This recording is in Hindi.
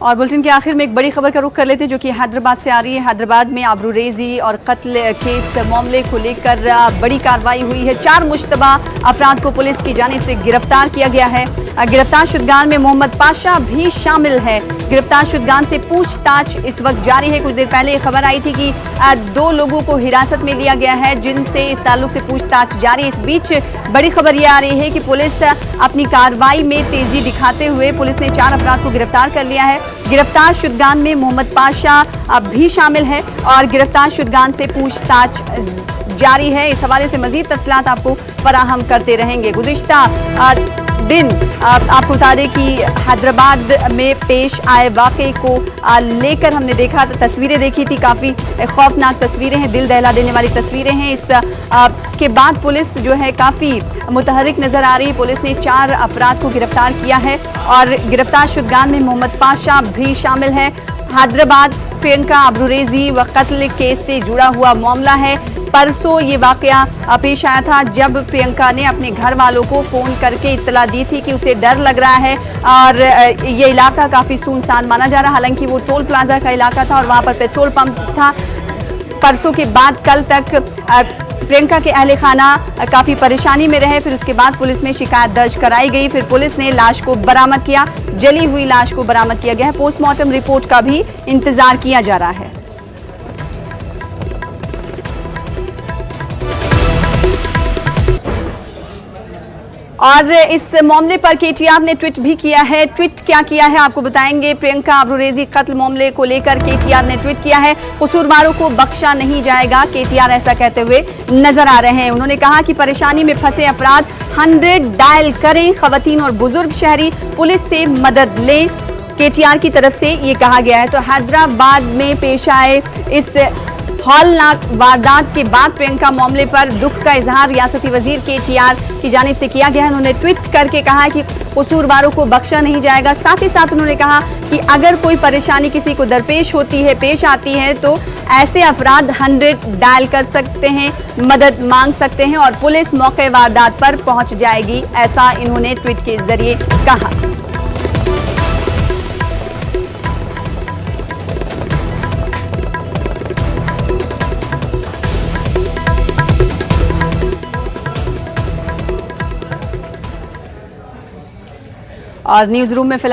और बुलेटिन के आखिर में एक बड़ी खबर का रुख कर लेते हैं जो कि हैदराबाद से आ रही है। हैदराबाद में आबरूरेजी और कत्ल केस मामले को लेकर बड़ी कार्रवाई हुई है। 4 मुश्तबा अफराद को पुलिस की जानिब से गिरफ्तार किया गया है। गिरफ्तार शुदगान में मोहम्मद पाशा भी शामिल है। गिरफ्तार शुदगान से पूछताछ इस वक्त जारी है। कुछ देर पहले ये खबर आई थी कि 2 लोगों को हिरासत में लिया गया है जिनसे इस ताल्लुक से पूछताछ जारी। इस बीच बड़ी खबर ये आ रही है कि पुलिस अपनी कार्रवाई में तेजी दिखाते हुए पुलिस ने 4 अफराद को गिरफ्तार कर लिया है। गिरफ्तार शुदगान में मोहम्मद पाशा भी शामिल है और गिरफ्तार शुदगान से पूछताछ जारी है। इस हवाले से मजीद तफसीलात आपको फराहम करते रहेंगे। गुज़िश्ता दिन आपको बता दें कि हैदराबाद में पेश आए वाक़े को लेकर हमने देखा, तस्वीरें देखी थी, काफ़ी खौफनाक तस्वीरें हैं, दिल दहला देने वाली तस्वीरें हैं। इस के बाद पुलिस जो है काफ़ी मुतहरिक नज़र आ रही है। पुलिस ने 4 अफराद को गिरफ्तार किया है और गिरफ्तार शुदगान में मोहम्मद पाशा भी शामिल है। हैदराबाद प्रियंका आबरूरेजी व कत्ल केस से जुड़ा हुआ मामला है। परसों ये वाकया पेश आया था जब प्रियंका ने अपने घर वालों को फ़ोन करके इत्तला दी थी कि उसे डर लग रहा है और ये इलाका काफ़ी सुनसान माना जा रहा है। हालांकि वो टोल प्लाजा का इलाका था और वहाँ पर पेट्रोल पंप था। परसों के बाद कल तक प्रियंका के अहले खाना काफ़ी परेशानी में रहे। फिर उसके बाद पुलिस में शिकायत दर्ज कराई गई। फिर पुलिस ने लाश को बरामद किया, जली हुई लाश को बरामद किया गया है। पोस्टमार्टम रिपोर्ट का भी इंतजार किया जा रहा है। और इस मामले पर केटीआर ने ट्वीट भी किया है। ट्वीट क्या किया है आपको बताएंगे। प्रियंका आबरूरेजी कत्ल मामले को लेकर केटीआर ने ट्वीट किया है। कसूरवारों को बख्शा नहीं जाएगा, केटीआर ऐसा कहते हुए नजर आ रहे हैं। उन्होंने कहा कि परेशानी में फंसे अफराद 100 डायल करें, खवातीन और बुजुर्ग शहरी पुलिस से मदद लें, केटीआर की तरफ से ये कहा गया है। तो हैदराबाद में पेश आए इस हौलनाक वारदात के बाद प्रियंका मामले पर दुख का इजहार रियासती वजीर केटीआर की जानिब से किया गया है। उन्होंने ट्वीट करके कहा है कि कसूरवारों को बख्शा नहीं जाएगा। साथ ही साथ उन्होंने कहा कि अगर कोई परेशानी किसी को दरपेश होती है, पेश आती है, तो ऐसे अफराद 100 डायल कर सकते हैं, मदद मांग सकते हैं और पुलिस मौके वारदात पर पहुंच जाएगी, ऐसा इन्होंने ट्वीट के जरिए कहा। और न्यूज़ रूम में फिलहाल